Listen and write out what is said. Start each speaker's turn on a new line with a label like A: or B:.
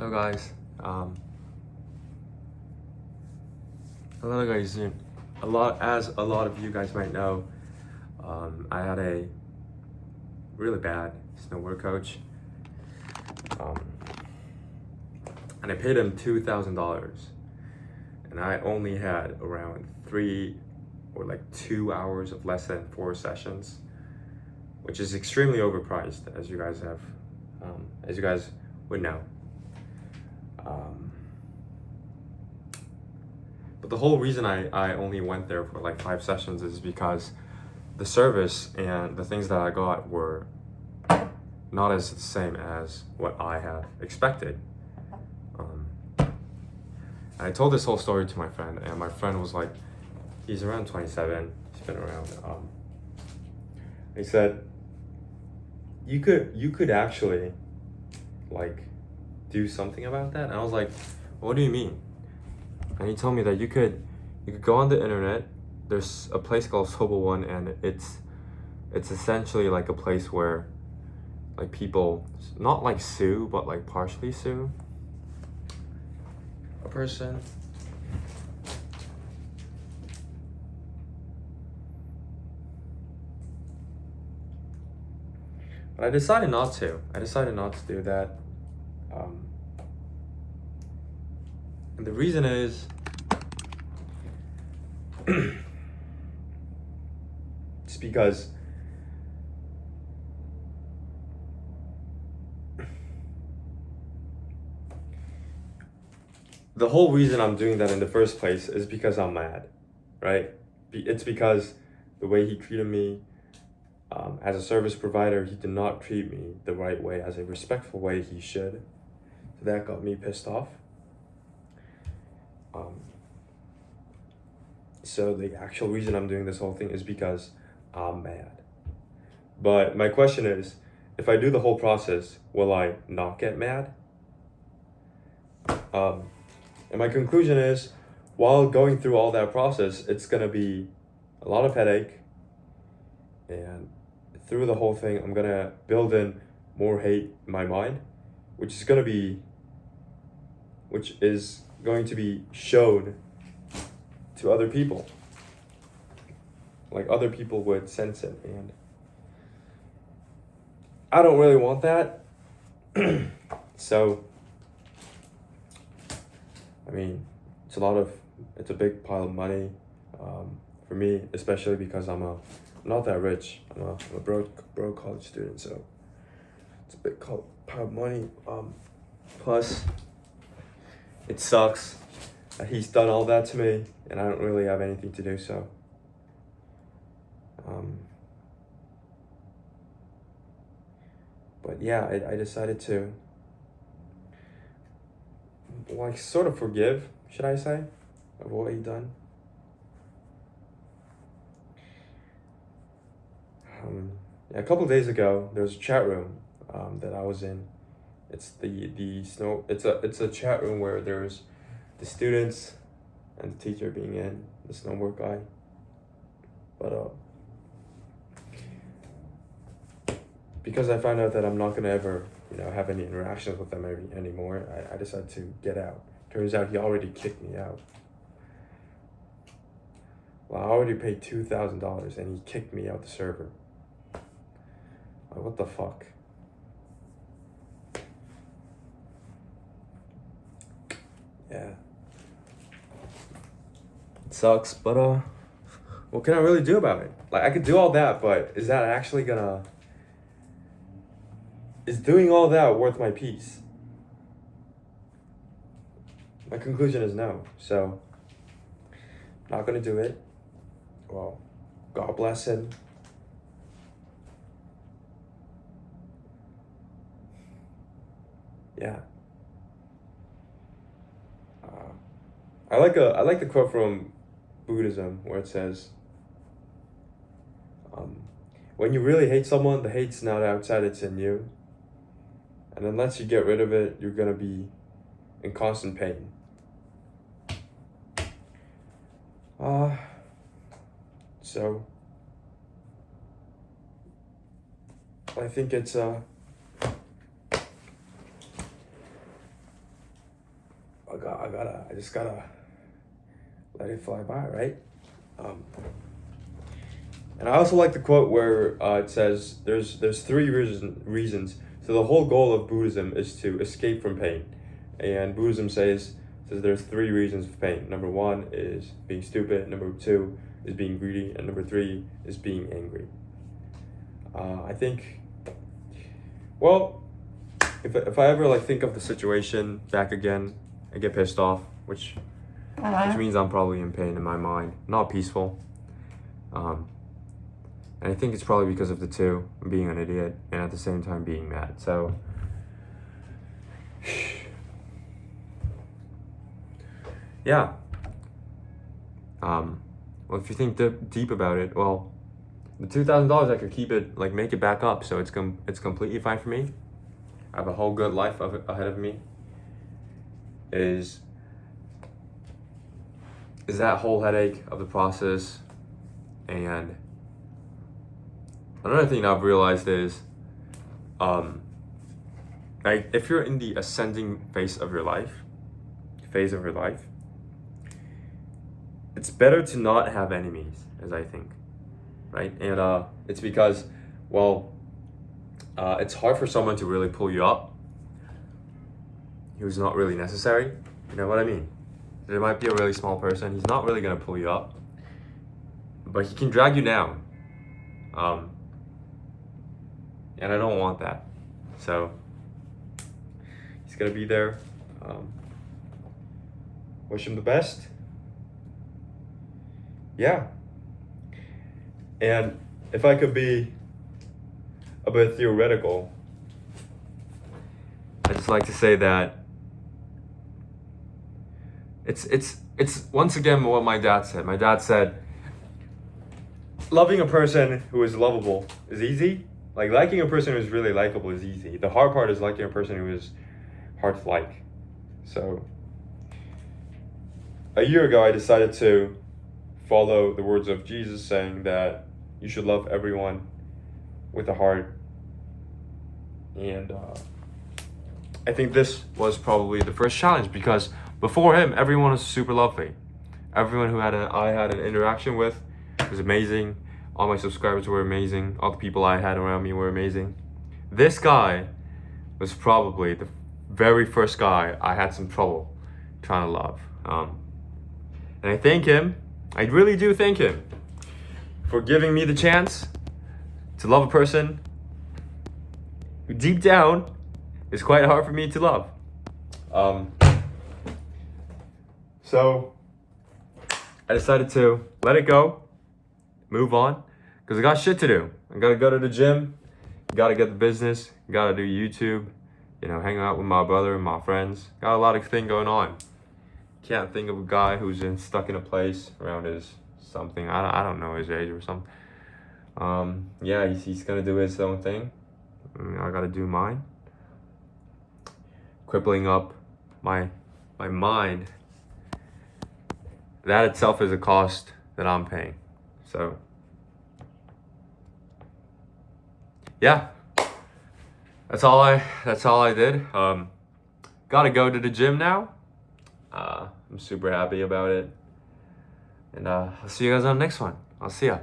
A: Hello guys. Hello guys. A lot of you guys might know, I had a really bad snowboard coach, and I paid him $2,000, and I only had around 2 hours of lesson than 4 sessions, which is extremely overpriced, as you guys would know. But the whole reason I only went there for like 5 sessions is because the service and the things that I got were not as the same as what I have expected. And I told this whole story to my friend, and my friend was like, he's around 27, he's been around. He said, you could actually like do something about that. And I was like, what do you mean? And he told me that you could go on the internet. There's a place called Sobo One, and it's essentially like a place where like people not like sue, but like partially sue a person. But I decided not to. I decided not to do that. And the reason is it's because the whole reason I'm doing that in the first place is because I'm mad, right? It's because the way he treated me as a service provider, he did not treat me the right way, as a respectful way he should. So that got me pissed off. So the actual reason I'm doing this whole thing is because I'm mad. But my question is, if I do the whole process, will I not get mad? And my conclusion is, while going through all that process, it's gonna be a lot of headache. And through the whole thing, I'm gonna build in more hate in my mind, which is going to be shown to other people. Like other people would sense it, and I don't really want that. So, I mean, it's a big pile of money for me, especially because I'm not that rich. I'm a broke college student, so it's a big pile of money. Plus, it sucks that he's done all that to me, and I don't really have anything to do so. But yeah, I decided to like sort of forgive, should I say, of what he done. A couple days ago, there was a chat room that I was in. It's it's a chat room where there's the students and the teacher being in, the snowboard guy. But because I found out that I'm not gonna ever, have any interactions with them anymore, I decided to get out. Turns out he already kicked me out. Well, I already paid $2,000 and he kicked me out the server. Like, what the fuck? Yeah. It sucks, but what can I really do about it? Like, I could do all that, but is that actually is doing all that worth my peace? My conclusion is no. So, not gonna do it. Well, God bless him. Yeah. I like the quote from Buddhism where it says, when you really hate someone, the hate's not outside, it's in you. And unless you get rid of it, you're gonna be in constant pain. So I think it's I just gotta let it fly by, right? And I also like the quote where it says there's three reasons. So the whole goal of Buddhism is to escape from pain, and Buddhism says there's three reasons for pain. Number one is being stupid. Number two is being greedy, and number three is being angry. I think, well, if I ever like think of the situation back again, I get pissed off, which means I'm probably in pain in my mind, not peaceful. And I think it's probably because of the two, being an idiot and at the same time being mad. So, yeah. Well, if you think deep about it, well, the $2,000 I could keep it, like make it back up, so it's completely fine for me. I have a whole good life ahead of me. Is that whole headache of the process. And another thing I've realized is, like if you're in the ascending phase of your life, it's better to not have enemies, as I think, right? And it's because, well, it's hard for someone to really pull you up who's not really necessary. You know what I mean? There might be a really small person, he's not really gonna pull you up, but he can drag you down. And I don't want that. So he's gonna be there. Wish him the best. Yeah. And if I could be a bit theoretical, I just like to say that it's once again what my dad said. My dad said, loving a person who is lovable is easy. Like liking a person who is really likable is easy. The hard part is liking a person who is hard to like. So a year ago, I decided to follow the words of Jesus saying that you should love everyone with a heart. And I think this was probably the first challenge, because before him, everyone was super lovely. Everyone who I had an interaction with was amazing. All my subscribers were amazing. All the people I had around me were amazing. This guy was probably the very first guy I had some trouble trying to love. And I thank him. I really do thank him for giving me the chance to love a person who deep down is quite hard for me to love. So I decided to let it go, move on, because I got shit to do. I gotta go to the gym, gotta get the business, gotta do YouTube, hang out with my brother and my friends. Got a lot of things going on. Can't think of a guy who's stuck in a place around his something. I don't know his age or something. Yeah, he's gonna do his own thing. I gotta do mine. Crippling up my mind. That itself is a cost that I'm paying. So yeah, that's all I did. Gotta go to the gym now. I'm super happy about it. And I'll see you guys on the next one. I'll see ya.